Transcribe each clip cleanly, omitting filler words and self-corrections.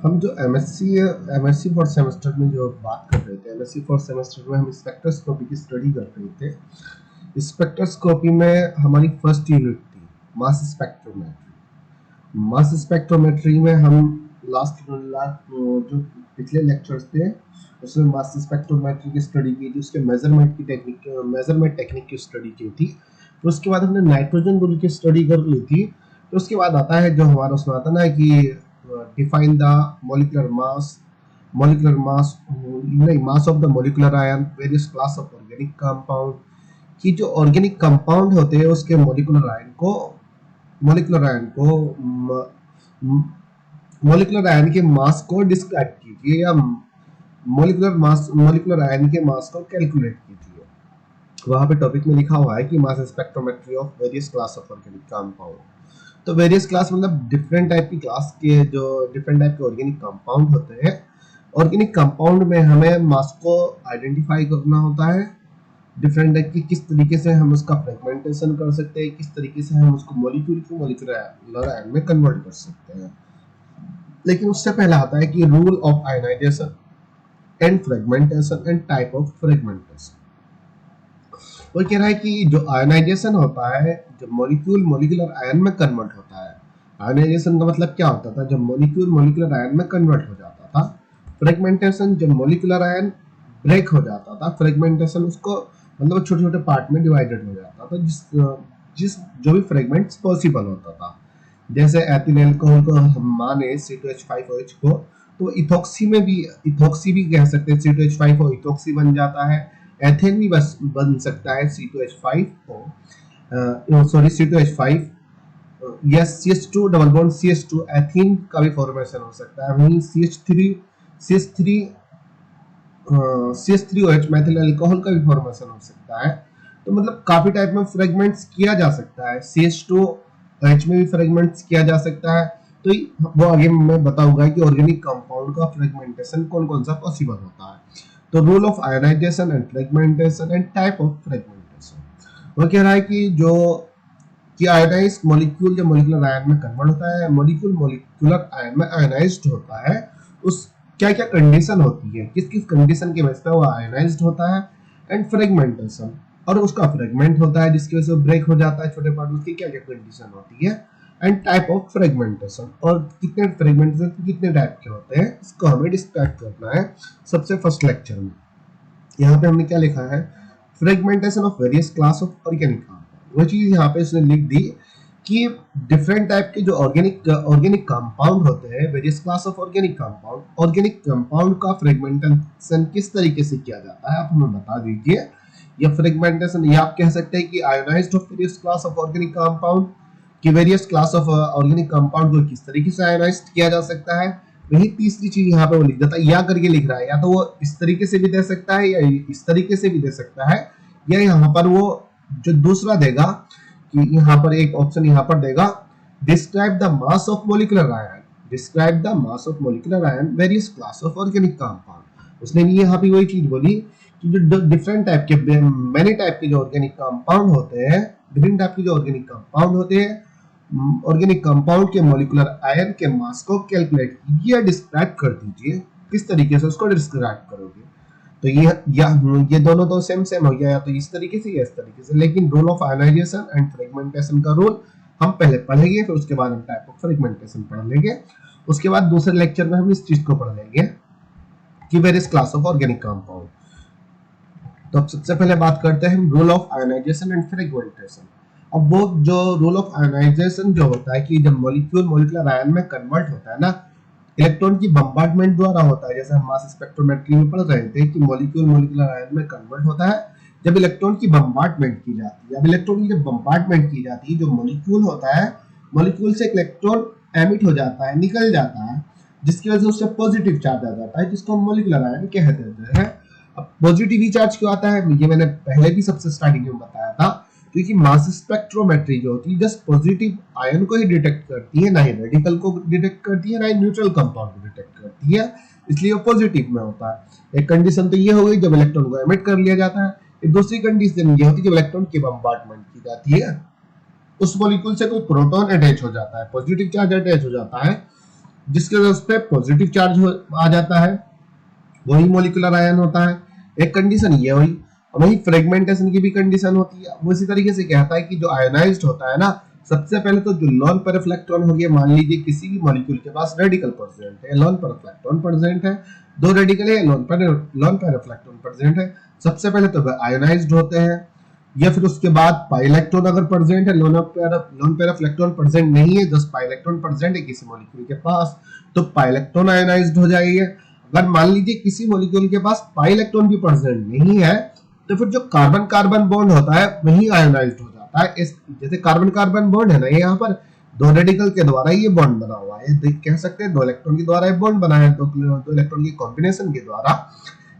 हम जो MSc for semester में जो बात कर रहे थे, एमएससी फॉर सेमेस्टर में हम स्पेक्ट्रोस्कोपी की स्टडी कर रहे थे। स्पेक्ट्रोस्कोपी में हमारी फर्स्ट यूनिट थी मास स्पेक्ट्रोमेट्री। मास स्पेक्ट्रोमेट्री में हम जो पिछले लेक्चर्स थे उसमें मास स्पेक्ट्रोमेट्री की स्टडी की थी, उसके मेजरमेंट टेक्निक की स्टडी की थी। तो उसके बाद हमने नाइट्रोजन रूल की स्टडी कर ली थी। तो उसके बाद आता है जो हमारा उसमें आता ना कि define the molecular mass of the molecular ion, various class of organic compound, कि जो ऑर्गेनिक कंपाउंड होते हैं उसके मोलिकुलर आयन के मास को डिस्क्राइब कीजिए या मोलिकुलर आयन के मास को कैलकुलेट कीजिए। वहां पे टॉपिक में लिखा हुआ है कि mass spectrometry of various class of organic compound. तो वेरियस क्लास मतलब डिफरेंट टाइप की क्लास के जो डिफरेंट टाइप के ऑर्गेनिक कंपाउंड होते हैं। ऑर्गेनिक कंपाउंड में हमें मास को आइडेंटिफाई करना होता है, डिफरेंट टाइप की किस तरीके से हम उसका फ्रेगमेंटेशन कर सकते हैं, किस तरीके से हम उसको मोलिकुलर आयन में कन्वर्ट कर सकते हैं। लेकिन उससे पहले आता है कि rule of ionisation and fragmentation and type of fragmentation. वो कह रहा है कि जो आयनाइजेशन होता है, जब मोलिकुलर आयन में कन्वर्ट होता है। आयनाइजेशन का मतलब क्या होता था? जब मोलिकुलर आयन में कन्वर्ट हो जाता था। फ्रेगमेंटेशन जब मोलिकुलर आयन ब्रेक हो जाता था। फ्रेगमेंटेशन उसको मतलब छोटे छोटे पार्ट में डिवाइडेड हो जाता था, जिस जो भी फ्रेगमेंट्स पॉसिबल होता था। जैसे एथिल अल्कोहल को हम माने C2H5OH को, तो इथॉक्सी भी कह सकते हैं। C2H5O इथॉक्सी बन जाता है। एथेन भी बस बन सकता है C2H5O, C2H5 या CH2 double bond CH2 ethene का भी फॉर्मेशन हो सकता है। वहीं CH3OH मेथिल अल्कोहल का भी फॉर्मेशन हो सकता है। तो मतलब काफी टाइप में फ्रेगमेंट्स किया जा सकता है। CH2OH में भी फ्रेगमेंट्स किया जा सकता है। तो वो आगे मैं बताऊंगा कि ऑर्गेनिक कंपाउंड का फ्रेगमेंटेशन कौन कौन सा पॉसिबल होता है। तो rule of ionisation and fragmentation and type of fragmentation. वो कह रहा है कि आयोनाइज्ड मॉलिक्यूल जब मोलिकुलर आयन में कन्वर्ट होता है, मोलिकुलर आयन में आयोनाइज्ड होता है, उस क्या क्या कंडीशन होती है, किस किस कंडीशन के बेस पे वो आयोनाइज्ड होता है। एंड फ्रेगमेंटेशन, और उसका फ्रेगमेंट होता है जिसकी वजह से ब्रेक हो जाता है छोटे पार्ट में, क्या क्या कंडीशन होती है। एंड टाइप ऑफ फ्रेगमेंटेशन, और कितने फ्रेगमेंटेशन कितने टाइप के होते हैं इसको हमें डिस्क्राइब करना है सबसे फर्स्ट लेक्चर में। यहाँ पे हमने क्या लिखा है? Fragmentation of various class of organic compound. वो चीज यहाँ पे इसने लिख दी कि डिफरेंट टाइप के जो ऑर्गेनिक कंपाउंड होते हैं, various class of organic compound का फ्रेगमेंटेशन किस तरीके से किया जाता है आप हमें बता दीजिए। या फ्रेगमेंटेशन, या आप कह सकते हैं कि ionized of various class of organic compound, कि various class of organic compound को किस तरीके से आयोनाइज्ड किया जा सकता है। वही तीसरी चीज यहाँ पे वो लिख देता है, या करके लिख रहा है, या तो वो इस तरीके से भी दे सकता है या इस तरीके से भी दे सकता है, या यहाँ पर वो जो दूसरा देगा कि यहाँ पर एक ऑप्शन यहाँ पर देगा describe the mass of molecular ion various class of organic compound. उसने भी यहाँ पे वही चीज बोली कि जो डिफरेंट टाइप के मैनी टाइप के जो ऑर्गेनिक कंपाउंड होते हैं, डिफरेंट टाइप के जो ऑर्गेनिक कंपाउंड होते हैं, ऑर्गेनिक कंपाउंड के मोलिकुलर आयन के मास को कैलकुलेट कीजिए या डिस्क्राइब कर दीजिए। किस तरीके से उसको डिस्क्राइब करोगे? तो ये दोनों तो सेम हो गया, या तो इस तरीके से या इस तरीके से। लेकिन rule of ionisation and fragmentation का रूल हम पहले पढ़ेंगे, फिर उसके बाद हम टाइप ऑफ फ्रेगमेंटेशन पढ़ लेंगे। उसके बाद दूसरे लेक्चर में हम इस चीज को पढ़ लेंगे कि various class of organic compound. तो अब सबसे पहले बात करते हैं rule of ionisation and fragmentation. अब वो जो रूल ऑफ आयनाइजेशन जो होता है कि जब मोलिकुलर आयन में कन्वर्ट होता है ना, इलेक्ट्रॉन की बम्बार्डमेंट द्वारा होता है। जैसे हम मास स्पेक्ट्रोमेट्री में पढ़ रहे थे कि मोलिकुलर आयन में कन्वर्ट होता है जब इलेक्ट्रॉन की बम्बार्डमेंट की जाती है। अब इलेक्ट्रॉन की जब बम्बार्डमेंट की जाती है, जो मोलिक्यूल होता है, मोलिक्यूल से इलेक्ट्रॉन एमिट हो जाता है, निकल जाता है, जिसकी वजह से उससे पॉजिटिव चार्ज आ जाता है, जिसको हम मोलिकुलर आयन कह देते हैं। अब पॉजिटिव चार्ज क्यों आता है, ये मैंने पहले भी सबसे स्टार्टिंग में बताया था। क्योंकि मास स्पेक्ट्रोमेट्री जो होती है जस्ट पॉजिटिव आयन को ही डिटेक्ट करती है, ना ही रेडिकल को डिटेक्ट करती है, ना ही न्यूट्रल कंपाउंड को डिटेक्ट करती है, इसलिए वो पॉजिटिव में होता है। एक कंडीशन तो ये हो गई जब इलेक्ट्रॉन को एमिट कर लिया जाता है। एक दूसरी कंडीशन ये होती है जब इलेक्ट्रॉन की बम्बार्डमेंट की जाती है, उस मॉलिक्यूल से कोई प्रोटॉन अटैच हो जाता है, पॉजिटिव चार्ज अटैच हो जाता है, जिसके वजह से पॉजिटिव चार्ज आ जाता है, वही मॉलिक्यूलर आयन होता है। एक कंडीशन ये हुई। वही फ्रेगमेंटेशन की भी कंडीशन होती है। वो इसी तरीके से कहता है कि जो आयोनाइज्ड होता है ना, सबसे पहले तो जो लोन पेयर इलेक्ट्रॉन हो गया, मान लीजिए किसी भी मॉलिक्यूल के पास रेडिकल प्रेजेंट है, लोन पेयर इलेक्ट्रॉन प्रेजेंट है, दो रेडिकल है, लोन पेयर इलेक्ट्रॉन प्रेजेंट है, सबसे पहले तो आयोनाइज्ड होते हैं। या फिर उसके बाद पाई इलेक्ट्रॉन अगर प्रेजेंट है, लोन पेयर इलेक्ट्रॉन प्रेजेंट नहीं है, जस्ट पाई इलेक्ट्रॉन प्रेजेंट है किसी मॉलिक्यूल के पास, तो पाई इलेक्ट्रॉन आयोनाइज्ड हो जाएंगे। अगर मान लीजिए किसी मॉलिक्यूल के पास पाई इलेक्ट्रॉन भी प्रेजेंट नहीं है, तो फिर जो कार्बन कार्बन बॉन्ड होता है वही आयोनाइज्ड हो जाता है। इस जैसे कार्बन कार्बन बॉन्ड है ना, ये यहाँ पर दो रेडिकल के द्वारा ये बॉन्ड बना हुआ है, कह सकते हैं दो इलेक्ट्रॉन के द्वारा ये बॉन्ड बना है, दो इलेक्ट्रॉन की कॉम्बिनेशन के द्वारा।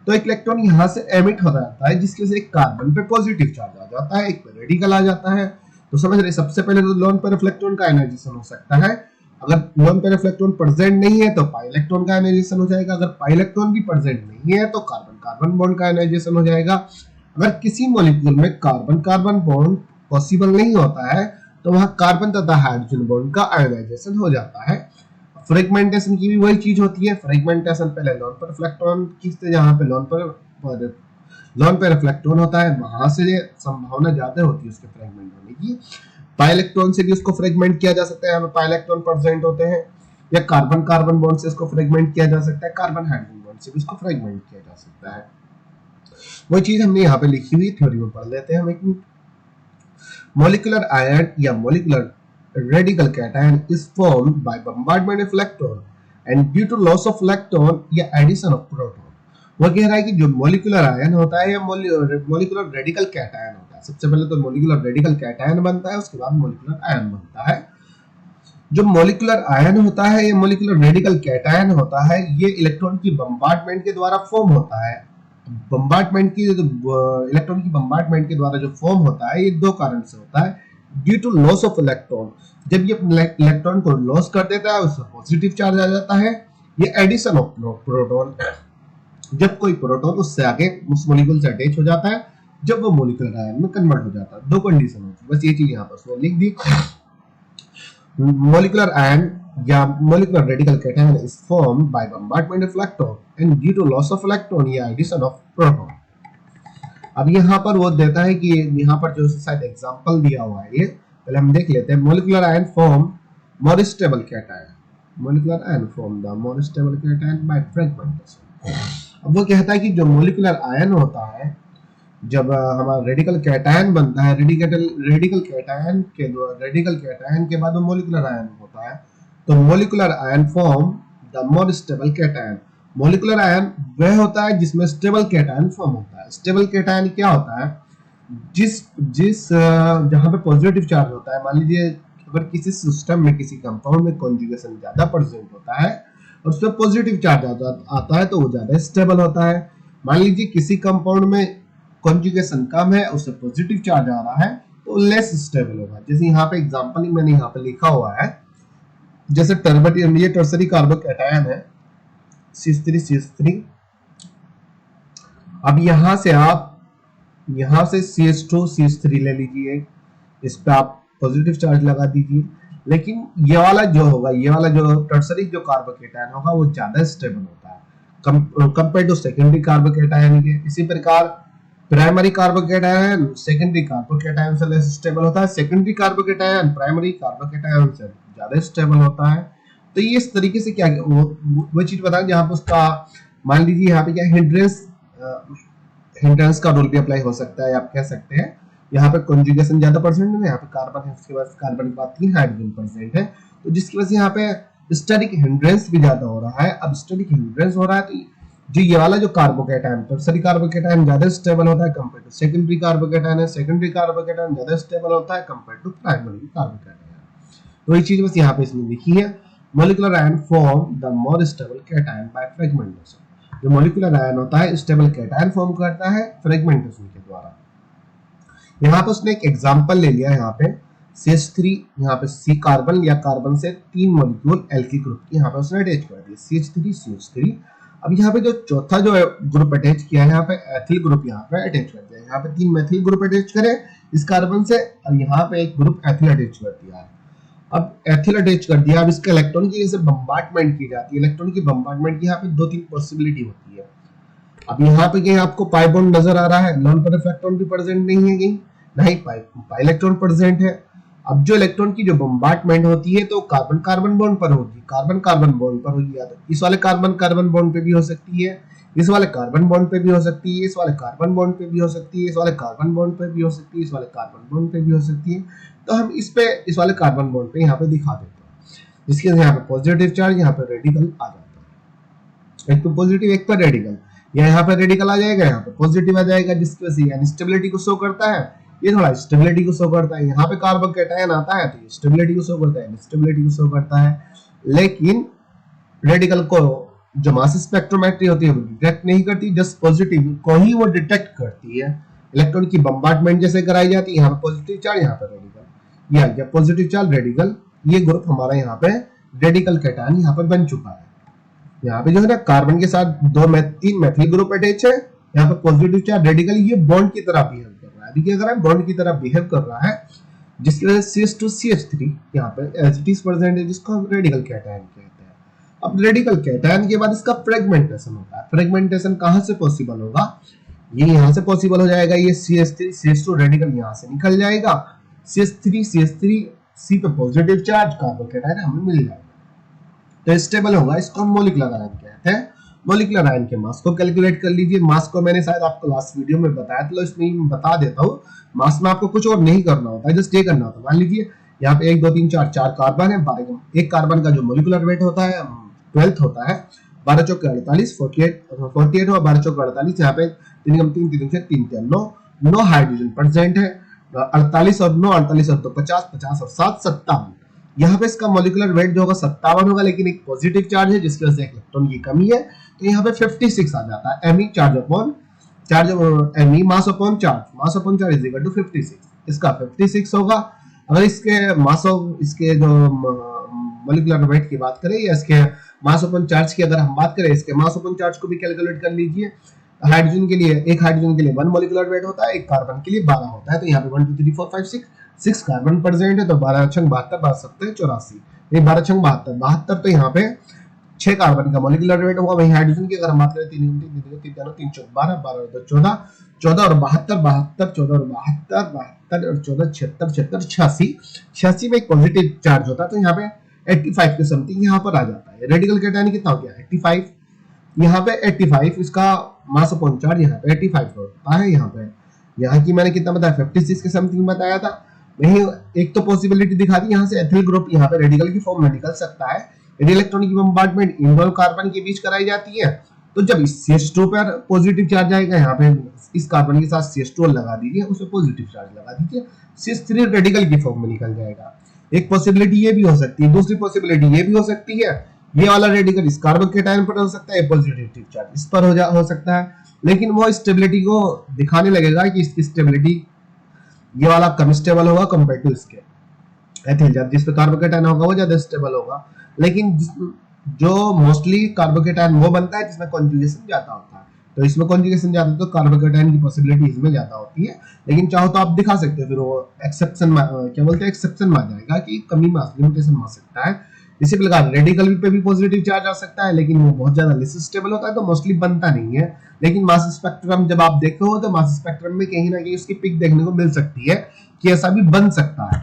तो एक इलेक्ट्रॉन यहाँ से एमिट हो जाता है, जिसकी वजह से एक कार्बन पे पॉजिटिव चार्ज आ जाता है, एक पे रेडिकल आ जाता है। तो समझ रहे, सबसे पहले तो लोन पेयर इलेक्ट्रॉन का आयोनाइजेशन हो सकता है। अगर लोन पेयर इलेक्ट्रॉन प्रेजेंट नहीं है तो पाई इलेक्ट्रॉन का आयोनाइजेशन हो जाएगा। अगर पाई इलेक्ट्रॉन भी प्रेजेंट नहीं है तो कार्बन कार्बन बॉन्ड का आयोनाइजेशन हो जाएगा। अगर किसी मॉलिक्यूल में कार्बन कार्बन बॉन्ड पॉसिबल नहीं होता है, तो वहां कार्बन तथा हाइड्रोजन बॉन्ड का आयोनाइजेशन हो जाता है। फ्रेगमेंटेशन की भी वही चीज होती है। फ्रेगमेंटेशन पहले लोन पेयर इलेक्ट्रॉन खींचते, जहां पे लोन पेयर इलेक्ट्रॉन होता है, वहां से संभावना ज्यादा होती है उसके फ्रेगमेंट होने की। पाई इलेक्ट्रॉन से भी उसको फ्रेगमेंट किया जा सकता है, यहाँ पे पाई इलेक्ट्रॉन प्रेजेंट होते हैं। या कार्बन कार्बन बॉन्ड से इसको फ्रेगमेंट किया जा सकता है, कार्बन हाइड्रोजन बॉन्ड से भी इसको फ्रेगमेंट किया जा सकता है। वही चीज हमने यहाँ पे लिखी हुई थ्योरी में पढ़ लेते हैं हम। एक molecular ion या molecular radical cation is formed by bombardment of electron and due to loss of electron या addition of proton। वो कह रहा है कि जो molecular ion होता है या molecular radical cation होता है। सबसे पहले तो molecular radical cation बनता है, उसके बाद molecular ion बनता है। जो molecular ion होता है या molecular radical cation होता है, ये इलेक्ट्रॉन की बम्बार्डमेंट के द्वारा फॉर्म होता है। बम्बार्डमेंट की इलेक्ट्रॉन की बम्बार्डमेंट के द्वारा जो फॉर्म होता है, ये दो कारण से होता है। Due to loss of electron, जब ये इलेक्ट्रॉन को लॉस कर देता है, उससे पॉजिटिव चार्ज आ जाता है। ये एडिशन ऑफ प्रोटॉन, जब कोई प्रोटॉन उससे आगे उस मॉलिक्यूल से अटैच हो जाता है, जब वो मॉलिक्यूलर आयन में कन्वर्ट हो जाता है। दो कंडीशन होती है, बस ये चीज यहाँ पर उसने लिख दी। मॉलिक्यूलर आयन या molecular radical cation is formed by bombardment of electron and due to loss of electron या addition of proton। अब यहाँ पर वो देता है कि यहाँ पर जो शायद एग्जांपल दिया हुआ है, ये पहले हम देख लेते हैं। molecular ion form more stable cation, molecular ion form the more stable cation by fragmentation। अब वो कहता है कि जो molecular ion होता है, जब हमारा रेडिकल कैटायन बनता है, रेडिकल कैटायन के बाद वो मोलिकुलर आयन होता है। तो molecular ion form the more stable cation. Molecular ion वह होता है जिसमें स्टेबल कैटायन फॉर्म होता है। स्टेबल कैटायन क्या होता है? जिस जहां पे पॉजिटिव चार्ज होता है, मान लीजिए अगर किसी सिस्टम में किसी कंपाउंड में कॉन्जुगेशन ज्यादा प्रेजेंट होता है और उसमें पॉजिटिव चार्ज आता है, तो वो ज्यादा स्टेबल होता है। मान लीजिए किसी कंपाउंड में कॉन्जुगेशन कम है, उससे पॉजिटिव चार्ज आ रहा है, तो लेस स्टेबल होगा। जैसे यहाँ पे एग्जांपल मैंने यहाँ पे लिखा हुआ है, जैसे ये टर्सरी कार्बोकैटायन है CH3। अब यहाँ से CH2CH3 ले लीजिए, इस पे आप पॉजिटिव चार्ज लगा दीजिए। लेकिन ये वाला जो टर्सरी जो कार्बोकैटायन होगा वो ज्यादा स्टेबल होता है कंपेयर टू सेकेंडरी कार्बोकैटायन के। इसी प्रकार प्राइमरी कार्बोकैटायन सेकेंडरी कार्बोकैटायन से लेस स्टेबल होता है, सेकेंडरी कार्बोकैटायन प्राइमरी कार्बोकैटायन से ज्यादा स्टेबल होता है। तो ये इस तरीके से क्या वो चीज बताएं जहां पर उसका मान लीजिए यहाँ पे क्या हिंड्रेंस का रूल भी अप्लाई हो सकता है। आप कह सकते हैं यहाँ पे कॉन्जुगेशन ज्यादा परसेंट है, यहाँ पे कार्बन है, उसके बाद कार्बन के बाद 3 हाइड्रोजन परसेंट है, तो जिसकी वजह से यहाँ पे स्टैटिक हिंड्रेंस भी ज्यादा हो रहा है। अब स्टैटिक हिंड्रेंस हो रहा है तो जो ये वाला जो कार्बोकैटायन टर्सरी कार्बोकैटायन ज्यादा स्टेबल होता है कंपेयर टू सेकेंडरी कार्बोकैटायन है, सेकेंडरी कार्बोकैटायन ज्यादा स्टेबल होता है कंपेयर टू प्राइमरी कार्बोकैटायन। तो ये चीज बस यहाँ पे इसमें लिखी है। Molecular ion form the more stable cation by fragmentation. जो मॉलिक्यूलर आयन होता है स्टेबल कैटायन फॉर्म करता है फ्रेगमेंटेशन के द्वारा। यहाँ पे उसने एक एग्जांपल ले लिया है, यहाँ पे CH3, यहाँ पे C कार्बन या कार्बन से 3 मॉलिक्यूल एल्किल ग्रुप की यहाँ पे उसने अटैच कर दिया CH3CH3। अब यहाँ पे जो चौथा जो ग्रुप अटैच किया है, यहाँ पे एथिल ग्रुप यहाँ पे अटैच कर दिया है। यहाँ पे 3 मेथिल ग्रुप अटैच करे इस कार्बन से, और यहाँ पे एक ग्रुप एथिल अटैच कर दिया है। अब एथिल अटैच कर दिया, अब इसका इलेक्ट्रॉन की जैसे बम्बार्टमेंट की जाती है, इलेक्ट्रॉन की बम्बार्टमेंट की यहाँ पे 2-3 पॉसिबिलिटी होती है। अब यहाँ पे कहीं आपको पाई बॉन्ड नजर आ रहा है, नॉन पर इलेक्ट्रॉन भी प्रेजेंट नहीं है, कहीं नहीं पाई इलेक्ट्रॉन प्रेजेंट है। अब जो इलेक्ट्रॉन की जो बम्बार्टमेंट होती है तो कार्बन कार्बन बॉन्ड पर होगी, कार्बन कार्बन बॉन्ड पर होगी, या तो इस वाले कार्बन कार्बन बॉन्ड पे भी हो सकती है, इस वाले कार्बन बॉन्ड पे भी हो सकती है, इस वाले कार्बन बॉन्ड पे भी हो सकती है, इस वाले कार्बन बॉन्ड पे भी हो सकती है, इस वाले कार्बन बॉन्ड पे भी हो सकती है। तो हम इस वाले कार्बन बॉन्ड पे यहाँ पे दिखा देते हैं, जिसके यहाँ पे पॉजिटिव चार्ज, यहाँ पे रेडिकल आ जाता है, एक तो पॉजिटिव एक पर रेडिकल, या यहाँ पे रेडिकल आ जाएगा, यहाँ पे पॉजिटिव आ जाएगा, जिसकी वजह से अनस्टेबिलिटी को शो करता है, ये थोड़ा स्टेबिलिटी को शो करता है। यहाँ पे कार्बन कैटायन आता है तो ये स्टेबिलिटी को शो करता है, स्टेबिलिटी को शो करता है। लेकिन रेडिकल को जो मास स्पेक्ट्रोमेट्री होती है वो डिटेक्ट नहीं करती, जस्ट पॉजिटिव को ही वो डिटेक्ट करती है। इलेक्ट्रॉन की बम्बार्टमेंट जैसे कराई जाती है, यहाँ पे पॉजिटिव चार्ज, यहाँ पे रेडिकल, या पॉजिटिव चार्ज रेडिकल, ये ग्रुप हमारा यहाँ पे रेडिकल कैटायन यहाँ पे बन चुका है। यहाँ पे जो है ना कार्बन के साथ 3 मेथिल ग्रुप अटैच है, यहाँ पे पॉजिटिव चार्ज रेडिकल ये बॉन्ड की तरह बिहेव कर रहा है, अभी क्या कर रहा है, बॉन्ड की तरह बिहेव कर रहा है, जिसकी वजह से CH2CH3 यहाँ पे एज इट इज प्रेजेंट है, जिसको हम रेडिकल कैटायन कहते हैं। अब रेडिकल कैटायन के बाद इसका फ्रेगमेंटेशन होता है। फ्रेगमेंटेशन कहां से पॉसिबल होगा, ये यहां से पॉसिबल हो जाएगा, ये CH3 CH2 रेडिकल यहां से निकल जाएगा, CH3 C पे पॉजिटिव चार्ज कार्बन कैटायन हमें मिल जाएगा, तो स्टेबल होगा, इसको हम मॉलिक्यूलर आयन कहते हैं। मॉलिक्यूलर आयन के मास को कैलकुलेट कर लीजिए। मास को मैंने शायद आपको लास्ट वीडियो में बताया था, इसमें मैं बता देता हूँ। मास में आपको कुछ और नहीं करना होता है, जस्ट ये करना होता है। मान लीजिए यहाँ पे 1 2 3 4 4 कार्बन है, एक कार्बन का जो मॉलिक्यूलर वेट होता है 12 होता है, 12 चौके 48, 48 और 12 चौके 48, यहाँ पे 3 कम 3 3 से 3 3 9 हाइड्रोजन प्रेजेंट है, 48 और 9 48 और 2 50 50 और 7 57। यहाँ पे इसका मॉलिक्यूलर वेट जो होगा 57 होगा, लेकिन एक पॉजिटिव चार्ज है जिसकी वजह से इलेक्ट्रॉन की कमी है, तो यहाँ पे 56 आ जाता है। Me charge upon Me mass upon charge is equal to 56, इसका 56 होगा। अगर इसके मास ऑफ इसके जो मॉलिक्यूलर वेट की बात करें या इसके मास अपॉन चार्ज की अगर हम बात करें, इसके मास अपॉन चार्ज को भी कैलकुलेट कर लीजिए। हाइड्रोजन के लिए 1 मॉलिक्यूलर वेट होता है, एक कार्बन के लिए 12 होता है, तो यहाँ पे 1 2 3 4 5 6 कार्बन प्रेजेंट है, तो 12 छंग 72 बात सकते हैं 84, ये 12 छंग 72, तो यहाँ पे 6 कार्बन का मॉलिक्यूलर वेट होगा। वहीं हाइड्रोजन की अगर हम बात करें 3 3 3 12 12 तो 14 14 और 72 72 14 और 72 72 और 14 76 76 86 में एक पॉजिटिव चार्ज होता है, तो यहाँ पे 85 के समथिंग यहाँ पर आ जाता है। रेडिकल कैटायन कितना हो गया 85, यहाँ पे 85, इसका मास अपॉन चार्ज यहाँ पे 85 होता है। यहाँ की मैंने कितना बताया 56 के समथिंग बताया था। वही एक तो पॉसिबिलिटी दिखा दी, यहाँ से एथिल ग्रुप यहाँ पे रेडिकल की फॉर्म में निकल सकता है। यदि इलेक्ट्रॉन की बम्बार्टमेंट इन दोनों कार्बन के बीच कराई जाती है, तो जब CH2 पर पॉजिटिव चार्ज आएगा, यहाँ पे इस कार्बन के साथ CH2 लगा दीजिए, उसमें पॉजिटिव चार्ज लगा दीजिए, CH3 रेडिकल की फॉर्म में निकल जाएगा। एक पॉसिबिलिटी ये भी हो सकती है। दूसरी पॉसिबिलिटी ये भी हो सकती है, ये वाला रेडिकल इस कार्बन कैटायन पर हो सकता है, पॉजिटिव चार्ज इस पर हो सकता है, लेकिन वो स्टेबिलिटी को दिखाने लगेगा कि इसकी स्टेबिलिटी ये वाला कम स्टेबल होगा कंपेयर टू इसके एथिल, जब जिस पे कार्बन कैटायन होगा वो ज्यादा स्टेबल होगा। लेकिन जो मोस्टली कार्बन कैटायन वो बनता है जिसमें कॉन्जुगेशन ज्यादा होता है, तो इसमें कॉन्जुगेशन ज्यादा है तो कार्बन कैटायन की पॉसिबिलिटी इसमें ज्यादा होती है। लेकिन चाहो तो आप दिखा सकते हो, फिर वो एक्सेप्शन क्या बोलते हैं, एक्सेप्शन में आ जाएगा कि कमी मास लिमिटेशन में आ सकता है। इसी प्रकार रेडिकल पे भी पॉजिटिव चार्ज आ सकता है, लेकिन वो बहुत ज्यादा लेस स्टेबल होता है, तो मोस्टली बनता नहीं है। लेकिन मास स्पेक्ट्रम जब आप देखो तो मास स्पेक्ट्रम में कहीं ना कहीं उसकी पिक देखने को मिल सकती है कि ऐसा भी बन सकता है।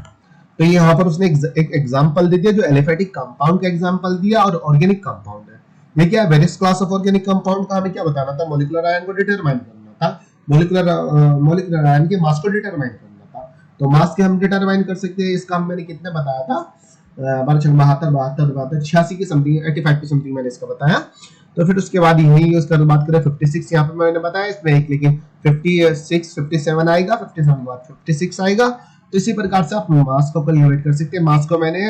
तो यहाँ पर उसने एक एग्जांपल दे दिया, जो एलिफेटिक कंपाउंड का एग्जांपल दिया और ऑर्गेनिक कंपाउंड है। ये क्या है, various class of organic compound का हमें क्या बताना था, मॉलिक्यूलर आयन को डिटरमाइन करना था, मॉलिक्यूलर आयन के मास को डिटरमाइन करना था। तो मास के हम डिटरमाइन कर सकते हैं, इसका मैंने कितने बताया था 72 86 की समथिंग 85 की समथिंग मैंने इसका बताया। तो फिर उसके बाद यही उसका बात करें 56 यहाँ पे मैंने बताया इसमें एक, लेकिन 56 57 आएगा, 57 के बाद 56 आएगा। तो इसी प्रकार से आप मास को कैलकुलेट कर सकते हैं। मास को मैंने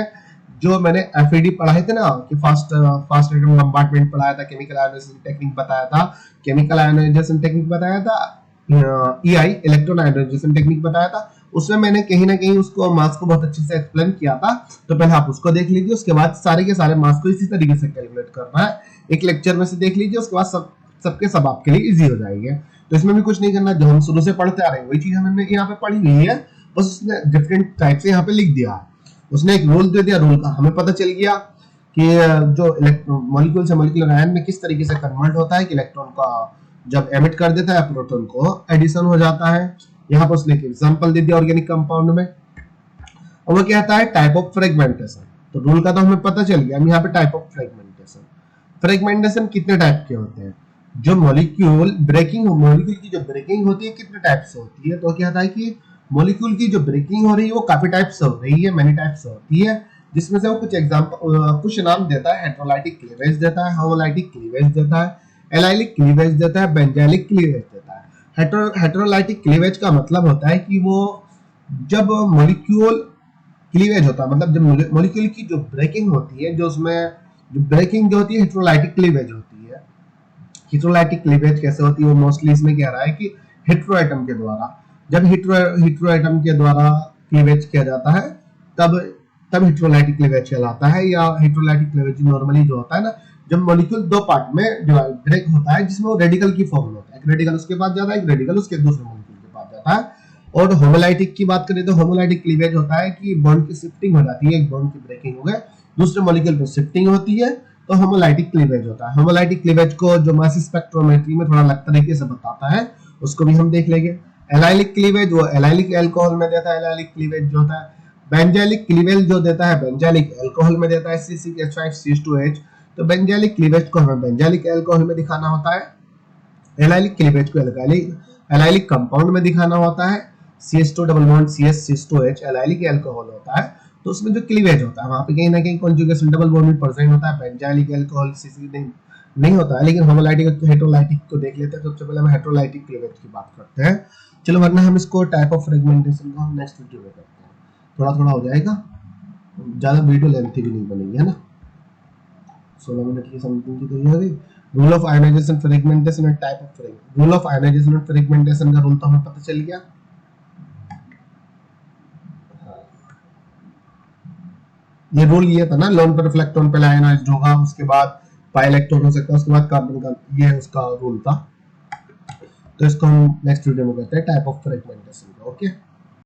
एफईडी पढ़ाए थे ना कि फास्ट एटम कंपार्टमेंट पढ़ाया था, केमिकल आयोनाइजेशन टेक्निक बताया था, केमिकल आयोनाइजेशन टेक्निक बताया था, EI इलेक्ट्रॉन आयोनाइजेशन टेक्निक बताया था। उसमें मैंने कहीं ना कहीं उसको मास को बहुत अच्छे से एक्सप्लेन किया था, तो पहले आप उसको देख लीजिए। उसके बाद सारे के सारे मास को इसी तरीके से कैलकुलेट करना है, एक लेक्चर में से देख लीजिए, उसके बाद सबके सब आपके लिए इजी हो जाएंगे। तो इसमें भी कुछ नहीं करना, जो हम शुरू से पढ़ते आ रहे हैं वही चीज हमने यहाँ पे पढ़ी हुई है, बस उसने डिफरेंट टाइप से यहाँ पे लिख दिया है। उसने एक रूल दे दिया, रूल का हमें पता चल गया कि जो मॉलिक्यूल से मॉलिक्यूलर आयन में किस तरीके से कन्वर्ट होता है कि इलेक्ट्रॉन का जब एमिट कर देता है प्रोटॉन को एडिशन हो जाता है। यहाँ पर उसने एक एग्जांपल दे दिया ऑर्गेनिक कंपाउंड में, और वो कहता है टाइप ऑफ फ्रेगमेंटेशन। तो रूल का तो हमें पता चल गया, हम यहाँ पे टाइप ऑफ फ्रेगमेंटेशन, फ्रेगमेंटेशन कितने टाइप के होते हैं, जो मॉलिक्यूल की जो ब्रेकिंग होती है कितने टाइप से होती है। तो कहता है कि मॉलिक्यूल की जो ब्रेकिंग हो रही है वो काफी टाइप से हो रही है, मेनी टाइप से होती है, जिसमें से वो कुछ एग्जांपल कुछ नाम देता है। हेटेरोलाइटिक क्लीवेज देता है, होमोलाइटिक क्लीवेज देता है, एलाइलिक क्लीवेज देता है, बेंजाइलिक क्लीवेज देता है। हेटेरोलाइटिक क्लीवेज का मतलब होता है कि वो जब मॉलिक्यूल क्लीवेज होता है, मतलब जब मॉलिक्यूल की जो ब्रेकिंग होती है, जो उसमें जो ब्रेकिंग जो होती है हेटेरोलाइटिक क्लीवेज होती है। हेटेरोलाइटिक क्लीवेज कैसे होती है, वो मोस्टली इसमें कह रहा है कि हेटेरोएटम के द्वारा, जब हेटेरोएटम के द्वारा क्लीवेज किया जाता है तब हेटेरोलाइटिक क्लीवेज कहलाता है। या हेटेरोलाइटिक क्लीवेज नॉर्मली जो होता है ना, जब मॉलिक्यूल दो पार्ट में ब्रेक होता है जिसमें वो रेडिकल की फॉर्म होता है, एक रेडिकल उसके पास जाता है, एक रेडिकल उसके दूसरे मॉलिक्यूल के पास जाता है। और होमोलाइटिक की बात करें तो होमोलाइटिक क्लीवेज होता है कि बॉन्ड की शिफ्टिंग हो जाती है, एक बॉन्ड की ब्रेकिंग हो गए दूसरे मॉलिक्यूल पर शिफ्टिंग होती है, तो होमोलाइटिक क्लीवेज होता है। होमोलाइटिक क्लीवेज को जो मास स्पेक्ट्रोमेट्री में थोड़ा अलग तरीके से बताता है, उसको भी हम देख लेंगे। एलाइलिक क्लीवेज वो एलाइलिक अल्कोहल में देता है, एलाइलिक क्लीवेज जो होता है। बेंजाइलिक क्लीवेज जो देता है बेंजाइलिक अल्कोहल में देता है, C6H5CH2H। तो बेंजाइलिक क्लीवेज को हमें बेंजाइलिक अल्कोहल में दिखाना होता है, एलाइलिक क्लीवेज को एलाइलिक कंपाउंड में दिखाना होता है। CH2 double bond CH6H allylic alcohol होता है, तो उसमें जो क्लीवेज होता है वहां पे कहीं ना कहीं कॉन्जुगेशन डबल बॉन्ड में प्रेजेंट होता है। बेंजाइलिक अल्कोहल नहीं होता है, लेकिन होमोलाइटिक हेटेरोलाइटिक को देख लेते हैं। सबसे पहले हम हेटेरोलाइटिक क्लीवेज की बात करते हैं, चलो, वरना हम इसको टाइप ऑफ फ्रेगमेंटेशन को हम नेक्स्ट वीडियो में करते हैं, थोड़ा थोड़ा हो जाएगा, ज्यादा वीडियो लेंथी भी नहीं बनेगी, है ना। 16 मिनट की समथिंग की तो ये हो गई। Rule of ionisation, fragmentation and type of fragmentation. Rule of ionisation and fragmentation का रूल तो हमें पता चल गया। ये रूल ये था ना, लोन पर इलेक्ट्रॉन पहले आयनाइज्ड होगा, उसके बाद पाई इलेक्ट्रॉन हो सकता है, उसके बाद कार्बन का, ये उसका रूल था। तो इसको हम नेक्स्ट वीडियो में करते हैं टाइप ऑफ फ्रेगमेंटेशन का। ओके।